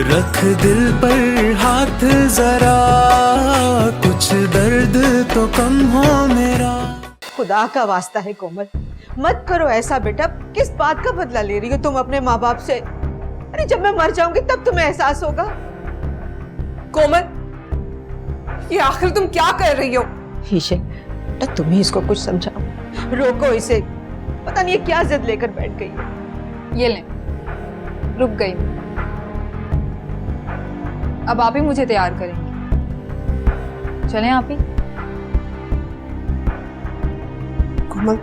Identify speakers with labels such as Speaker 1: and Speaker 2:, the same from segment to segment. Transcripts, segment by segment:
Speaker 1: रख दिल पर हाथ जरा, कुछ दर्द तो कम हो मेरा।
Speaker 2: खुदा का वास्ता है कोमल, मत करो ऐसा बेटा। किस बात का बदला ले रही हो तुम अपने माँ बाप से? अरे जब मैं मर जाऊंगी तब तुम्हें एहसास होगा।
Speaker 3: कोमल, ये आखिर तुम क्या कर रही हो?
Speaker 2: ईशे बेटा, तुम ही इसको कुछ समझाओ, रोको इसे। पता नहीं ये क्या जिद लेकर बैठ गई है।
Speaker 4: ये लें, रुक गई। अब आप ही मुझे तैयार करेंगे। चलें आप ही।
Speaker 3: कोमल,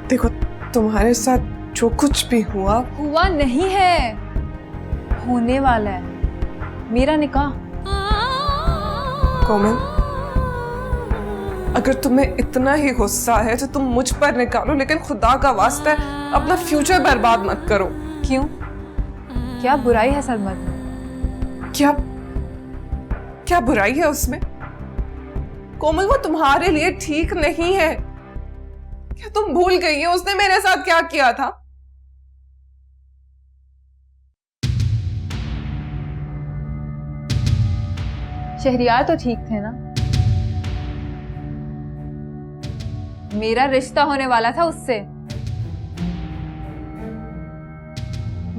Speaker 3: देखो, तुम्हारे साथ जो कुछ भी हुआ
Speaker 4: नहीं है, होने वाला है मेरा निकाह।
Speaker 3: कोमल, अगर तुम्हें इतना ही गुस्सा है तो तुम मुझ पर निकालो, लेकिन खुदा का वास्ता है अपना फ्यूचर बर्बाद मत करो।
Speaker 4: क्यों? क्या बुराई है सरमद में?
Speaker 3: क्या क्या बुराई है उसमें? कोमल, वो तुम्हारे लिए ठीक नहीं है। क्या तुम भूल गई हो उसने मेरे साथ क्या किया था?
Speaker 4: शहरियार तो ठीक थे ना? मेरा रिश्ता होने वाला था उससे,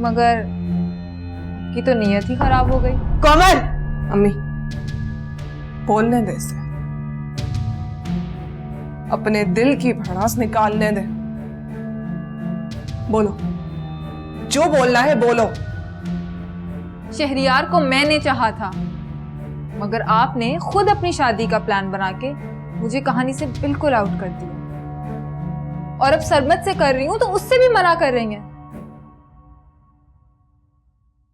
Speaker 4: मगर की तो नीयत ही खराब हो गई।
Speaker 2: कोमल,
Speaker 3: अम्मी, बोलने दे इसे, अपने दिल की भड़ास निकालने दे। बोलो, जो बोलना है बोलो।
Speaker 4: शहरियार को मैंने चाहा था, मगर आपने खुद अपनी शादी का प्लान बना के मुझे कहानी से बिल्कुल आउट कर दिया। और अब सरमत से कर रही हूं तो उससे भी मना कर रही हैं।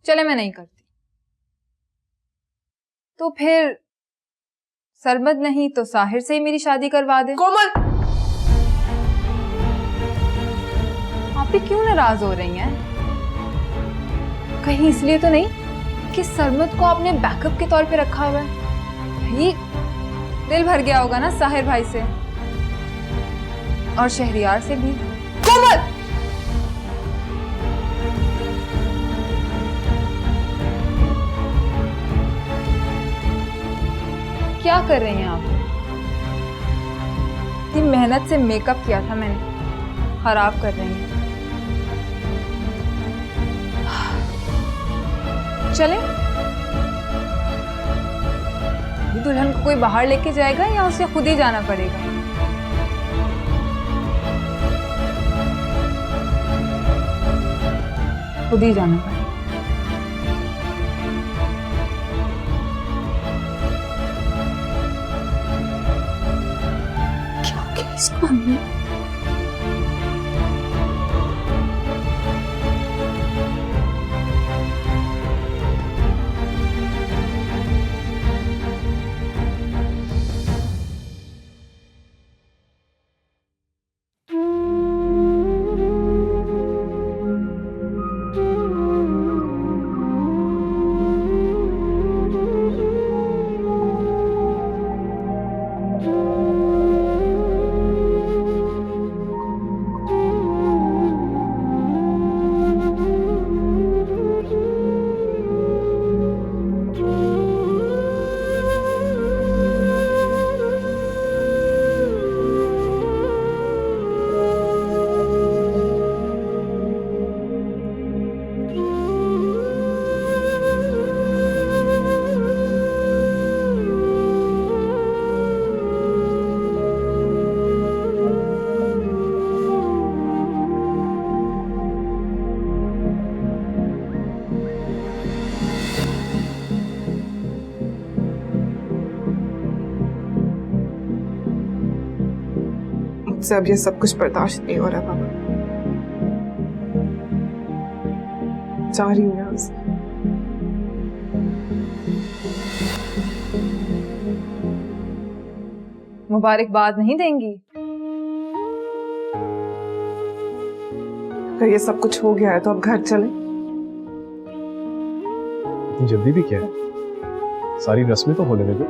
Speaker 4: चले, मैं नहीं करती तो फिर सरमत नहीं तो साहिर से ही मेरी शादी करवा दे।
Speaker 3: कोमल,
Speaker 4: आप भी क्यों नाराज हो रही हैं? कहीं इसलिए तो नहीं कि सरमत को आपने बैकअप के तौर पे रखा हुआ है? भाई, दिल भर गया होगा ना साहिर भाई से और शहरियार से भी।
Speaker 3: कोमल,
Speaker 4: क्या कर रही हैं आप? इतनी मेहनत से मेकअप किया था मैंने, खराब कर रही हैं। चले, दुल्हन को कोई बाहर लेके जाएगा या उसे खुद ही जाना पड़ेगा? खुद ही जाना पड़ेगा।
Speaker 2: क्या हो गया इसको?
Speaker 3: मुझसे अब ये सब कुछ बर्दाश्त नहीं हो रहा बाबा। जा रही हूँ यहाँ से।
Speaker 4: मुबारकबाद नहीं देंगी?
Speaker 3: अगर ये सब कुछ हो गया है तो अब घर चले।
Speaker 5: इतनी जल्दी भी क्या है? सारी रस्में तो होने दो।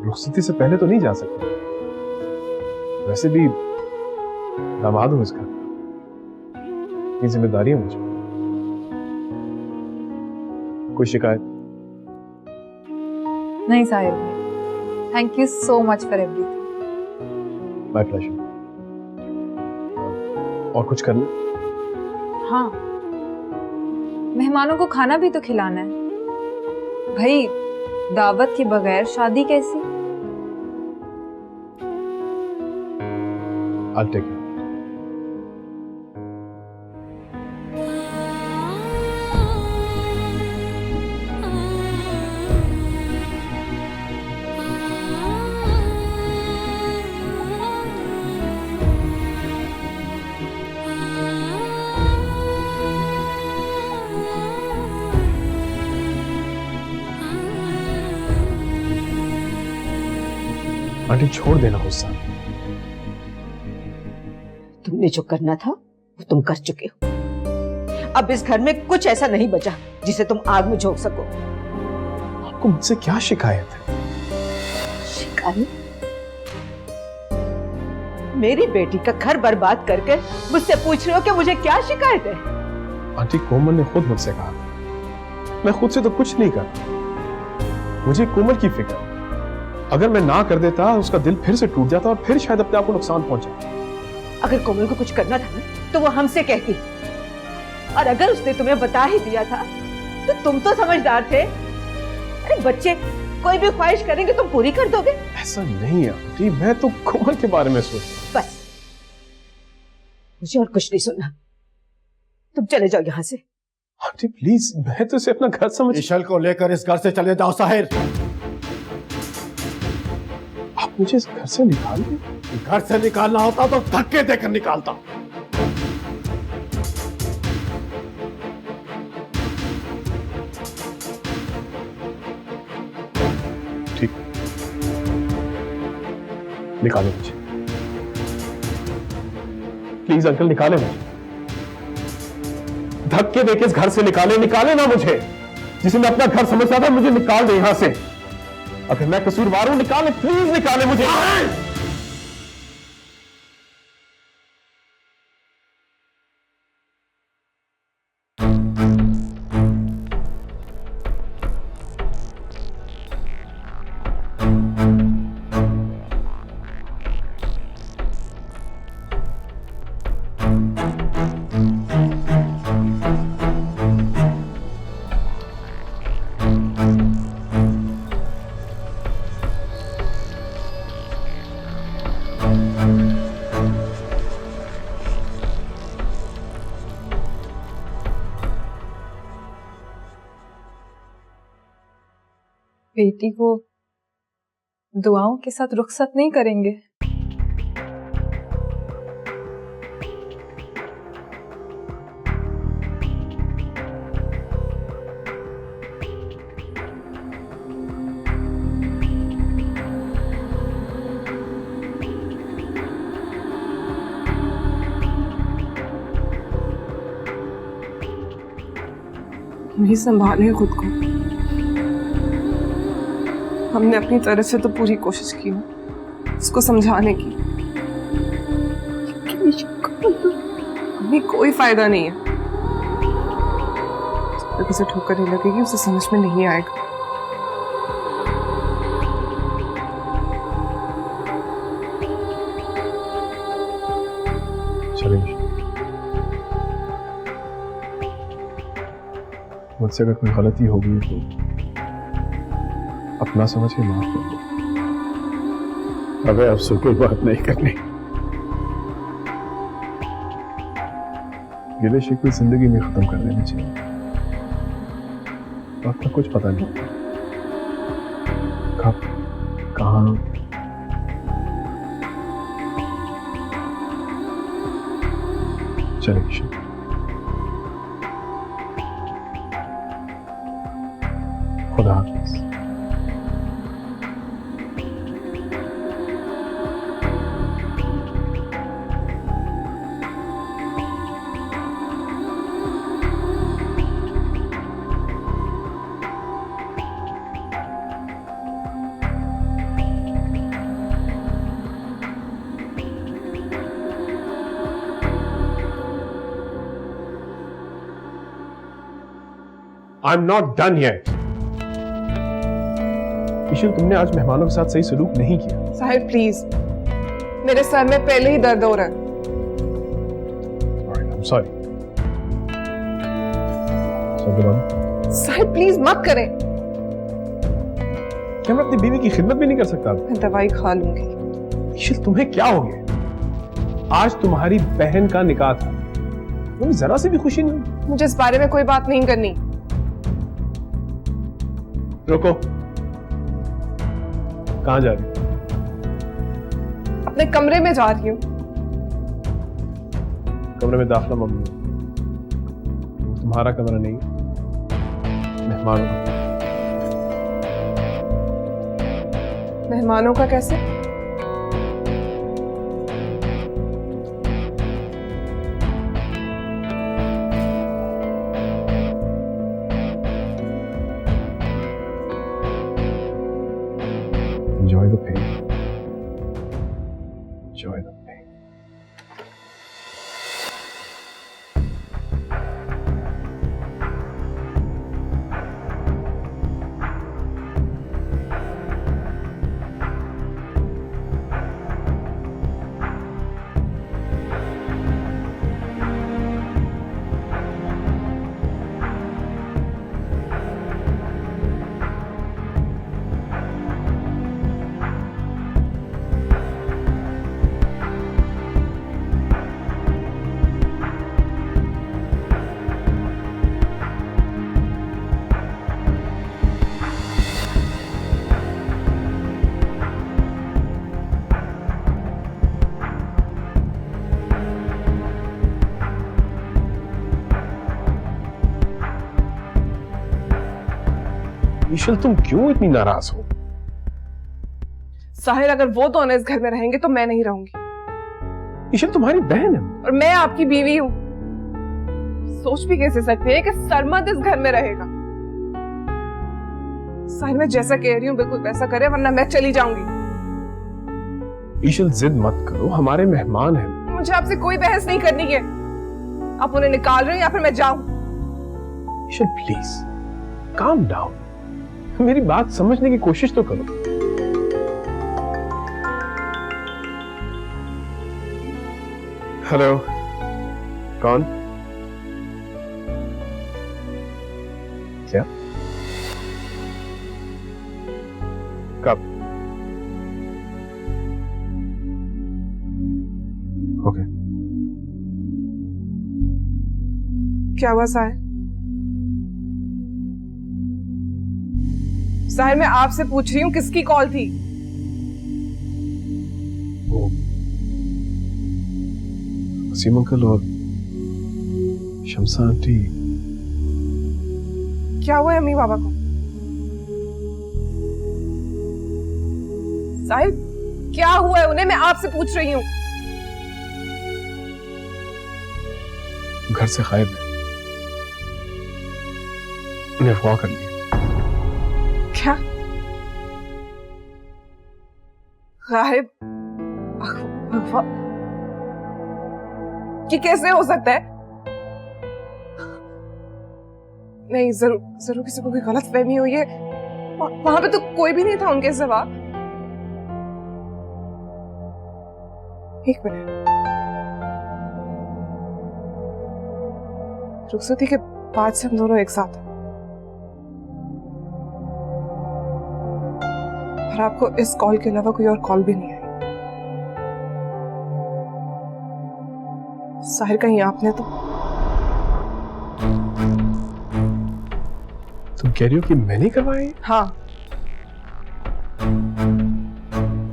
Speaker 5: रुखसती से पहले तो नहीं जा सकते। वैसे भी दामाद हूं इसका, इतनी जिम्मेदारी है मुझे। कोई शिकायत?
Speaker 4: नहीं साहिर भाई, thank you so much for everything.
Speaker 5: My pleasure. और कुछ करना?
Speaker 4: हाँ, मेहमानों को खाना भी तो खिलाना है भाई, दावत के बगैर शादी कैसी?
Speaker 5: I'll take it. आंटी छोड़ देना गुस्सा।
Speaker 2: तुमने जो करना था वो तुम कर चुके हो। अब इस घर में कुछ ऐसा नहीं बचा जिसे तुम आग में झोंक सको।
Speaker 5: आपको मुझसे क्या शिकायत है?
Speaker 2: शिकायत? मेरी बेटी का घर बर्बाद करके मुझसे पूछ रहे हो कि मुझे क्या शिकायत है?
Speaker 5: आंटी कोमल ने खुद मुझसे कहा, मैं खुद से तो कुछ नहीं कर, मुझे कोमल की फिक्र। अगर मैं ना कर देता उसका दिल फिर से टूट जाता और फिर शायद अपने आप को नुकसान पहुंचा।
Speaker 2: अगर कोमल को कुछ करना था ना तो वो हमसे कहती, और अगर उसने तुम्हें बता ही दिया था तो तुम तो समझदार थे। अरे बच्चे कोई भी ख्वाहिश करेंगे तुम पूरी कर दोगे।
Speaker 5: ऐसा नहीं आंटी, मैं तो कोमल के बारे में सोच।
Speaker 2: बस मुझे और कुछ नहीं सुनना, तुम चले जाओ यहाँ से।
Speaker 5: आंटी प्लीज, मैं तो इसे अपना घर समझ।
Speaker 6: ईशल को लेकर इस घर से चले जाओ साहिर।
Speaker 5: आप मुझे इस घर से निकाल दें?
Speaker 6: घर से निकालना होता तो धक्के देकर निकालता।
Speaker 5: ठीक, निकाले मुझे प्लीज अंकल, निकाले मुझे। धक्के देके इस घर से निकाले ना मुझे। जिसे मैं अपना घर समझता था मुझे निकाल दे यहां से। अगर मैं कसूरवार हूं निकाले, प्लीज निकाले मुझे।
Speaker 4: बेटी को दुआओं के साथ रुखसत नहीं करेंगे?
Speaker 3: नहीं संभाले खुद को। हमने अपनी तरफ से तो पूरी कोशिश की उसको समझाने की, हमें कोई फायदा नहीं है। जब तक उसे ठोकर नहीं लगेगी उसे समझ में नहीं आएगा।
Speaker 5: चलिए, मुझसे अगर कोई गलती हो गई तो अपना समझ के माफ कर दो।
Speaker 6: अबे अफसर कोई बात नहीं करनी।
Speaker 5: गिले शिकवे जिंदगी में खत्म कर देनी चाहिए। वक्त का कुछ पता नहीं कब कहाँ चले। खुदा हाफिज। I am not done yet. Ishal, तुमने आज मेहमानों के साथ सही सलूक नहीं किया।
Speaker 3: साहिर प्लीज, मेरे सर में पहले ही दर्द हो रहा है।
Speaker 5: I'm sorry.
Speaker 3: साहिर प्लीज मत करें।
Speaker 5: क्या मैं अपनी बीवी की खिदमत भी नहीं कर सकता?
Speaker 3: मैं दवाई खा लूंगी।
Speaker 5: ईशल, तुम्हें क्या हो गया? आज तुम्हारी बहन का निकाह था, तुम्हें जरा सी भी खुशी नहीं हुई?
Speaker 3: मुझे इस बारे में कोई बात नहीं करनी।
Speaker 5: रुको, कहां जा रही हो?
Speaker 3: अपने कमरे में जा रही हूँ।
Speaker 5: कमरे में दाखिला मम्मी, तुम्हारा कमरा नहीं, मेहमानों का।
Speaker 3: मेहमानों का कैसे?
Speaker 5: Enjoy the pain. Enjoy the pain. ईशल, तुम क्यों इतनी नाराज हो?
Speaker 3: साहिर, अगर वो दोनों इस घर में रहेंगे तो मैं नहीं रहूंगी।
Speaker 5: ईशल, तुम्हारी बहन है।
Speaker 3: और मैं आपकी बीवी हूँ। सोच भी कैसे सकते हैं कि सरमद इस घर में रहेगा? साहिर, मैं जैसा कह रही हूँ बिल्कुल वैसा करे, वरना मैं चली जाऊंगी।
Speaker 5: ईशल, जिद मत करो, हमारे मेहमान हैं।
Speaker 3: मुझे आपसे कोई बहस नहीं करनी है। आप उन्हें निकाल रहे हो या फिर मैं जाऊं?
Speaker 5: ईशल, प्लीज काम डाउन, मेरी बात समझने की कोशिश तो करो। हेलो, कौन? क्या? कब? ओके।
Speaker 3: क्या हुआ साहिर? साहिर, मैं आपसे पूछ रही हूँ किसकी कॉल थी?
Speaker 5: वो वसीम अंकल और शमसा आंटी।
Speaker 3: क्या हुआ है अम्मी बाबा को? साहिर, क्या हुआ है उन्हें? मैं आपसे पूछ रही हूँ।
Speaker 5: घर से गायब है, उन्हें अगवा कर लिया।
Speaker 3: क्या? गायब? अगवा? ये कैसे हो सकता है? नहीं, जरूर किसी को कोई गलत फहमी हुई है। वहां पे तो कोई भी नहीं था उनके सिवा। एक मिनट, रुखसती के बाद से हम दोनों एक साथ हैं। और आपको इस कॉल के अलावा कोई और कॉल भी नहीं आई। साहिर, कहीं आपने तो?
Speaker 5: तुम कह रही हो कि मैंने करवाई?
Speaker 3: हाँ।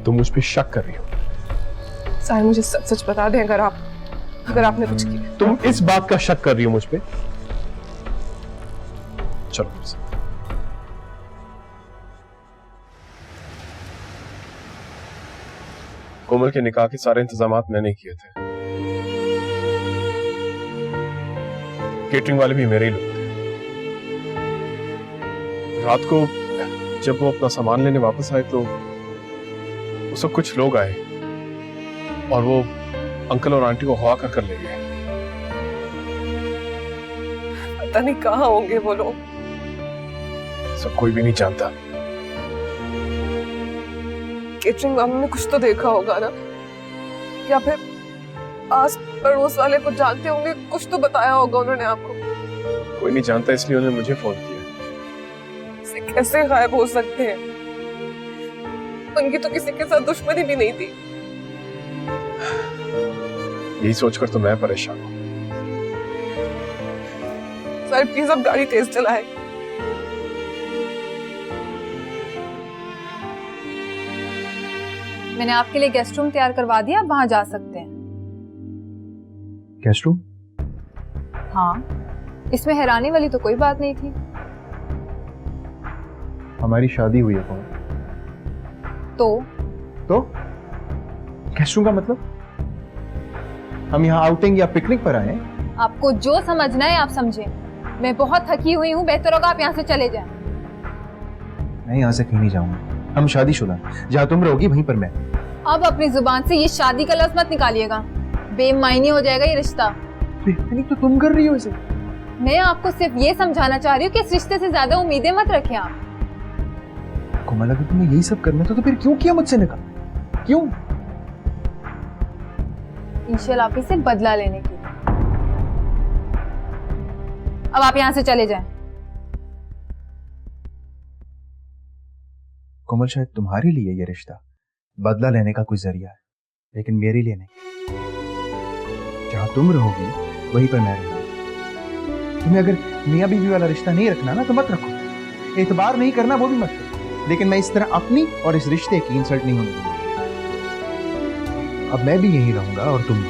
Speaker 5: तुम मुझ पे शक कर रही हो?
Speaker 3: साहिर, मुझे सच सच बता दें अगर आपने कुछ किया।
Speaker 5: तुम इस बात का शक कर रही हो मुझ पे? चलो मेरे साथ। कोमल के निकाह के सारे इंतजामात मैंने किए थे, केटरिंग वाले भी मेरे ही लोग थे। रात को जब वो अपना सामान लेने वापस आए तो वो सब कुछ लोग आए और वो अंकल और आंटी को हवा कर ले गए।
Speaker 3: पता नहीं कहाँ होंगे वो लोग।
Speaker 5: सब कोई भी नहीं जानता।
Speaker 3: केटरिंग वालों ने कुछ तो देखा होगा ना, या फिर आस पड़ोस वाले को जानते होंगे, कुछ तो बताया होगा उन्होंने आपको।
Speaker 5: कोई नहीं जानता इसलिए उन्होंने मुझे फोन किया।
Speaker 3: ऐसे कैसे गायब हो सकते हैं? उनकी तो किसी के साथ दुश्मनी भी नहीं थी।
Speaker 5: यही सोचकर तो मैं परेशान हूँ।
Speaker 3: सर प्लीज अब गाड़ी तेज चलाएं।
Speaker 4: मैंने आपके लिए गेस्ट रूम तैयार करवा दिया, आप वहां जा सकते हैं।
Speaker 5: Guest room?
Speaker 4: हाँ, इसमें हैरानी वाली तो कोई बात नहीं थी।
Speaker 5: हमारी शादी हुई है कौन?
Speaker 4: तो
Speaker 5: गेस्ट रूम का मतलब? हम यहाँ आउटिंग या पिकनिक पर आए हैं?
Speaker 4: आपको जो समझना है आप समझें। मैं बहुत थकी हुई हूँ, बेहतर होगा आप यहाँ से चले जाएं।
Speaker 7: मैं यहाँ से कहीं नहीं जाऊंगा। हम शादीशुदा हैं। जहाँ तुम रहोगी वहीं पर मैं।
Speaker 4: अब अपनी जुबान से ये शादी का लफ्ज मत निकालिएगा, बेमायनी हो जाएगा ये रिश्ता।
Speaker 7: बेइज्जती तो तुम कर रही हो इसे।
Speaker 4: मैं आपको सिर्फ ये समझाना चाह रही हूँ कि इस रिश्ते से ज्यादा उम्मीदें मत रखें आप।
Speaker 7: कोमल, अगर तुम्हें यही सब करना था तो फिर क्यों किया मुझसे निकाल? क्यों?
Speaker 4: ईशल आप इसे बदला लेने की। अब आप यहाँ से चले जाएं।
Speaker 7: कोमल, शायद तुम्हारे लिए ये रिश्ता बदला लेने का कोई जरिया है, लेकिन मेरे लिए नहीं। जहां तुम रहोगी वहीं पर मैं रहूंगी। तुम्हें अगर मियां बीवी वाला रिश्ता नहीं रखना ना तो मत रखो। एतबार नहीं करना वो भी मत करो, लेकिन मैं इस तरह अपनी और इस रिश्ते की इंसल्ट नहीं होने दूंगा। अब मैं भी यहीं रहूंगा और तुम भी।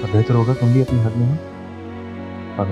Speaker 7: अब बेहतर होगा तुम भी अपनी हद में हो। अब